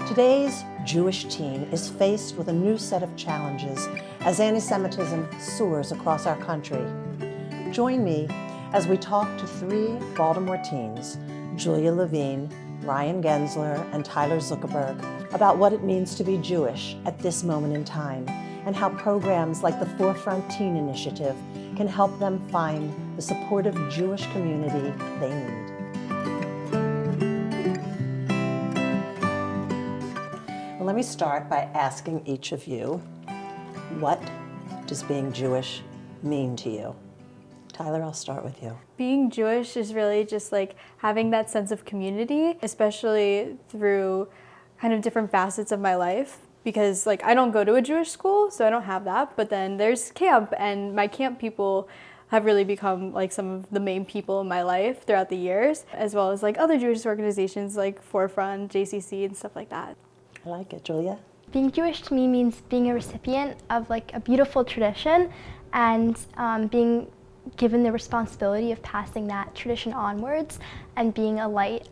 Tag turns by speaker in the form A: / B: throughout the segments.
A: Today's Jewish teen is faced with a new set of challenges as anti-Semitism soars across our country. Join me as we talk to three Baltimore teens, Julia Levine, Ryan Gensler, and Tyler Zuckerberg, about what it means to be Jewish at this moment in time, and how programs like the Forefront Teen Initiative can help them find the supportive Jewish community they need. Well, let me start by asking each of you, what does being Jewish mean to you? Tyler, I'll start with you.
B: Being Jewish is really just like having that sense of community, especially through kind of different facets of my life. Because like I don't go to a Jewish school, so I don't have that. But then there's camp, and my camp people have really become like some of the main people in my life throughout the years, as well as like other Jewish organizations like Forefront, JCC, and stuff like that.
A: I like it. Julia?
C: Being Jewish to me means being a recipient of like a beautiful tradition and being given the responsibility of passing that tradition onwards and being a light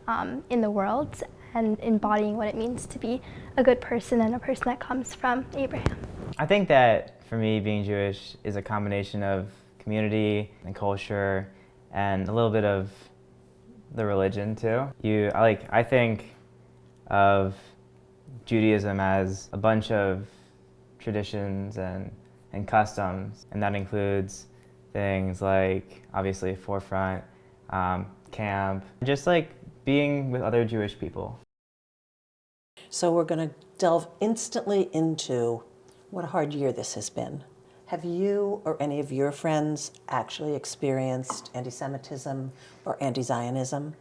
C: in the world and embodying what it means to be a good person and a person that comes from Abraham.
D: I think that for me, being Jewish is a combination of community and culture and a little bit of the religion too. I think of Judaism as a bunch of traditions and customs, and that includes things like obviously Forefront, camp, just like being with other Jewish people.
A: So we're going to delve instantly into what a hard year this has been. Have you or any of your friends actually experienced anti-Semitism or anti-Zionism?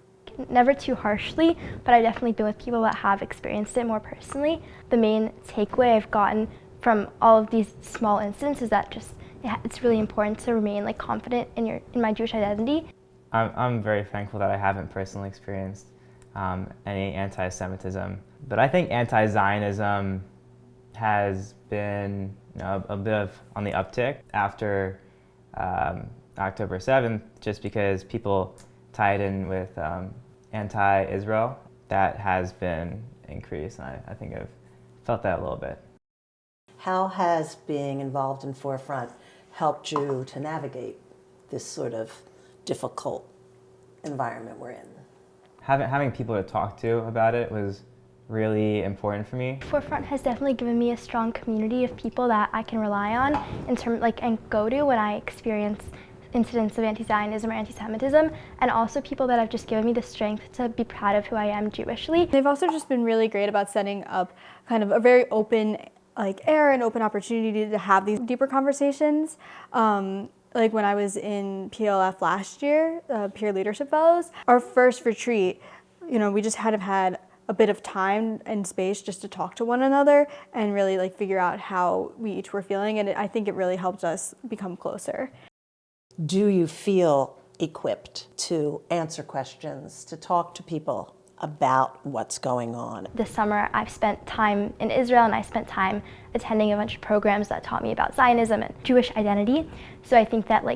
C: Never too harshly, but I've definitely been with people that have experienced it more personally. The main takeaway I've gotten from all of these small incidents is that it's really important to remain like confident in my Jewish identity.
D: I'm very thankful that I haven't personally experienced any anti-Semitism, but I think anti-Zionism has been a bit of on the uptick after October 7th, just because people tie it in with anti-Israel. That has been increased, and I think I've felt that a little bit.
A: How has being involved in Forefront helped you to navigate this sort of difficult environment we're in?
C: Having
D: people to talk to about it was really important for me.
C: Forefront has definitely given me a strong community of people that I can rely on and go to when I experience incidents of anti-Zionism or anti-Semitism, and also people that have just given me the strength to be proud of who I am Jewishly.
B: They've also just been really great about setting up kind of a very open air and open opportunity to have these deeper conversations. Like when I was in PLF last year, Peer Leadership Fellows, our first retreat, we just had a bit of time and space just to talk to one another and really like figure out how we each were feeling, and I think it really helped us become closer.
A: Do you feel equipped to answer questions, to talk to people about what's going on?
C: This summer I've spent time in Israel, and I spent time attending a bunch of programs that taught me about Zionism and Jewish identity. So I think that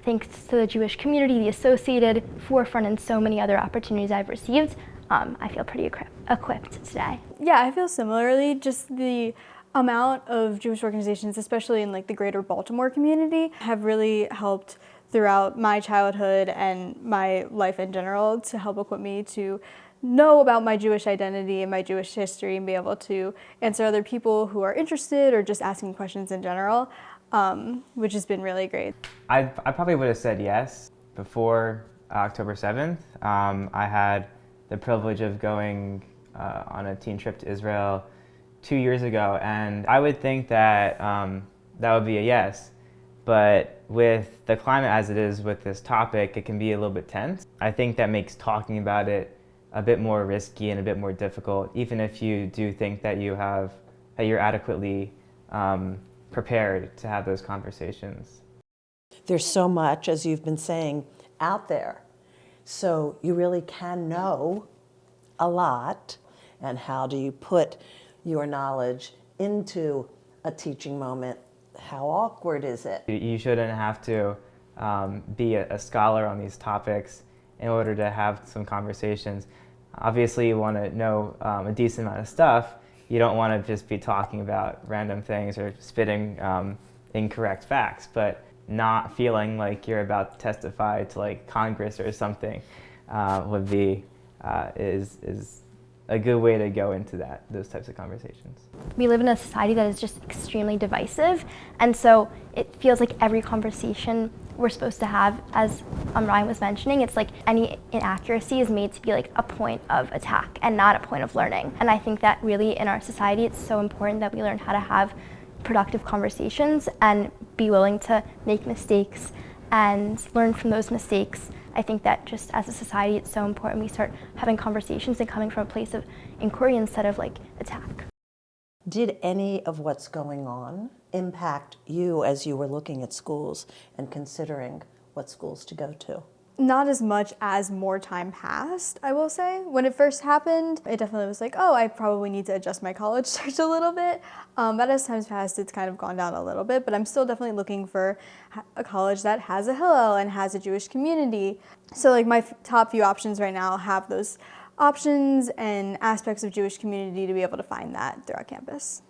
C: thanks to the Jewish community, the Associated, Forefront, and so many other opportunities I've received, I feel pretty equipped today.
B: Yeah, I feel similarly. Just the amount of Jewish organizations, especially in the greater Baltimore community, have really helped throughout my childhood and my life in general to help equip me to know about my Jewish identity and my Jewish history and be able to answer other people who are interested or just asking questions in general, which has been really great.
D: I probably would have said yes before October 7th. I had the privilege of going on a teen trip to Israel 2 years ago, and I would think that that would be a yes. But with the climate as it is with this topic, it can be a little bit tense. I think that makes talking about it a bit more risky and a bit more difficult, even if you do think that you're adequately prepared to have those conversations.
A: There's so much, as you've been saying, out there. So you really can know a lot. And how do you put your knowledge into a teaching moment? How awkward is it?
D: You shouldn't have to be a scholar on these topics in order to have some conversations. Obviously, you want to know a decent amount of stuff. You don't want to just be talking about random things or spitting incorrect facts, but not feeling like you're about to testify to like Congress or something would be is a good way to go into those types of conversations.
C: We live in a society that is just extremely divisive, and so it feels like every conversation we're supposed to have, as Ryan was mentioning, it's like any inaccuracy is made to be like a point of attack and not a point of learning. And I think that really in our society it's so important that we learn how to have productive conversations and be willing to make mistakes and learn from those mistakes. I think that just as a society it's so important we start having conversations and coming from a place of inquiry instead of like attack.
A: Did any of what's going on impact you as you were looking at schools and considering what schools to go to?
B: Not as much as more time passed, I will say. When it first happened, it definitely was like, oh, I probably need to adjust my college search a little bit. But as time's passed, it's kind of gone down a little bit, but I'm still definitely looking for a college that has a Hillel and has a Jewish community. So like my top few options right now have those options and aspects of Jewish community to be able to find that throughout campus.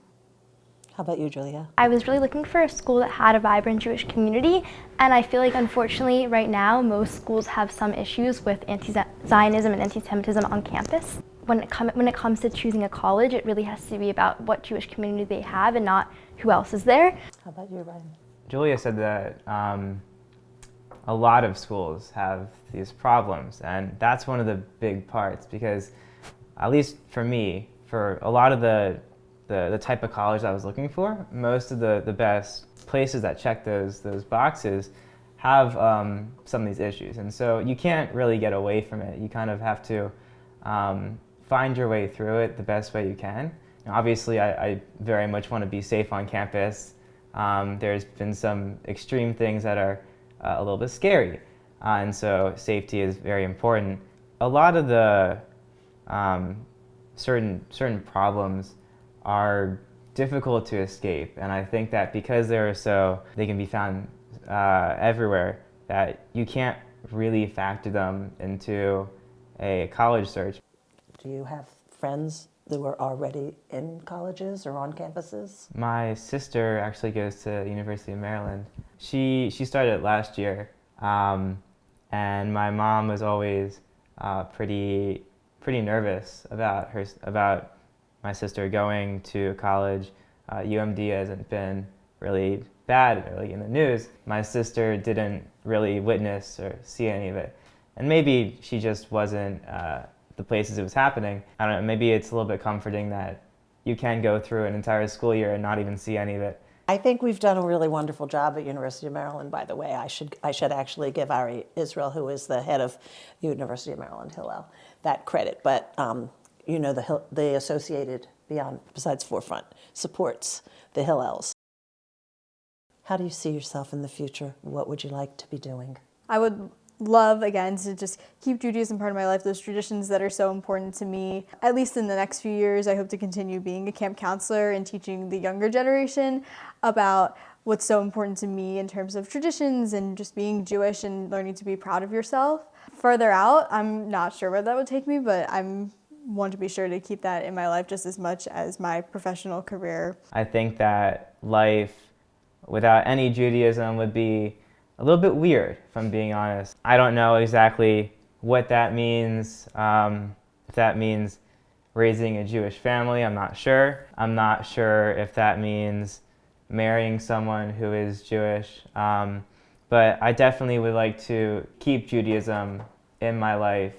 A: How about you, Julia?
C: I was really looking for a school that had a vibrant Jewish community, and I feel like unfortunately right now most schools have some issues with anti-Zionism and anti-Semitism on campus. When it comes to choosing a college, it really has to be about what Jewish community they have and not who else is there.
A: How about you, Ryan?
D: Julia said that a lot of schools have these problems, and that's one of the big parts because, at least for me, for a lot of the type of college I was looking for, most of the best places that check those boxes have some of these issues. And so you can't really get away from it. You kind of have to find your way through it the best way you can. Now, obviously, I very much want to be safe on campus. There's been some extreme things that are a little bit scary. And so safety is very important. A lot of the certain problems are difficult to escape, and I think that because they can be found everywhere, that you can't really factor them into a college search.
A: Do you have friends that were already in colleges or on campuses?
D: My sister actually goes to the University of Maryland. She started last year, and my mom was always pretty nervous about my sister going to college. UMD hasn't been really bad really in the news. My sister didn't really witness or see any of it. And maybe she just wasn't the places it was happening. I don't know, maybe it's a little bit comforting that you can go through an entire school year and not even see any of it.
A: I think we've done a really wonderful job at University of Maryland, by the way. I should actually give Ari Israel, who is the head of University of Maryland Hillel, that credit. But the Associated, besides Forefront, supports the Hillels. How do you see yourself in the future? What would you like to be doing?
B: I would love, again, to just keep Judaism part of my life, those traditions that are so important to me. At least in the next few years, I hope to continue being a camp counselor and teaching the younger generation about what's so important to me in terms of traditions and just being Jewish and learning to be proud of yourself. Further out, I'm not sure where that would take me, but I want to be sure to keep that in my life just as much as my professional career.
D: I think that life without any Judaism would be a little bit weird, if I'm being honest. I don't know exactly what that means. If that means raising a Jewish family, I'm not sure. I'm not sure if that means marrying someone who is Jewish. But I definitely would like to keep Judaism in my life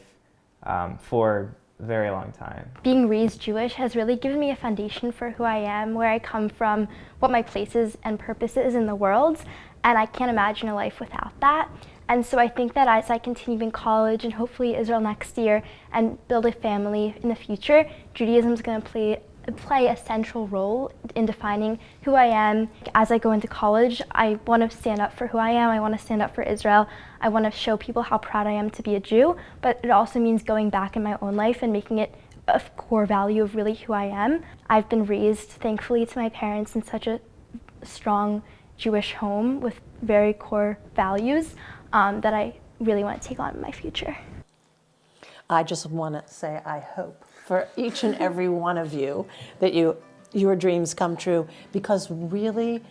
D: for a very long time.
C: Being raised Jewish has really given me a foundation for who I am, where I come from, what my place is and purpose is in the world, and I can't imagine a life without that. And so I think that as I continue in college and hopefully Israel next year and build a family in the future, Judaism is going to play a central role in defining who I am. As I go into college, I want to stand up for who I am. I want to stand up for Israel. I want to show people how proud I am to be a Jew, but it also means going back in my own life and making it a core value of really who I am. I've been raised, thankfully, to my parents in such a strong Jewish home with very core values that I really want to take on in my future.
A: I just want to say I hope for each and every one of you that your dreams come true, because really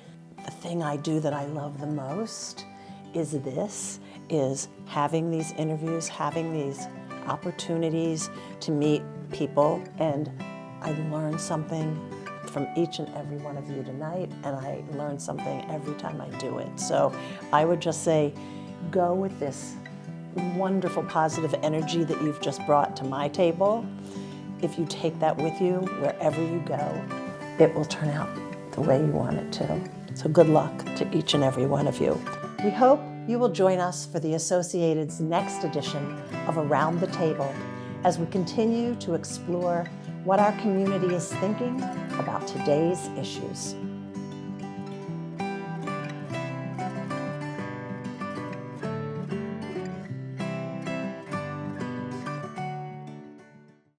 A: the thing I do that I love the most is having these interviews, having these opportunities to meet people, and I learn something from each and every one of you tonight, and I learn something every time I do it. So I would just say, go with this wonderful positive energy that you've just brought to my table. If you take that with you wherever you go, it will turn out the way you want it to. So good luck to each and every one of you. We hope you will join us for the Associated's next edition of Around the Table as we continue to explore what our community is thinking about today's issues.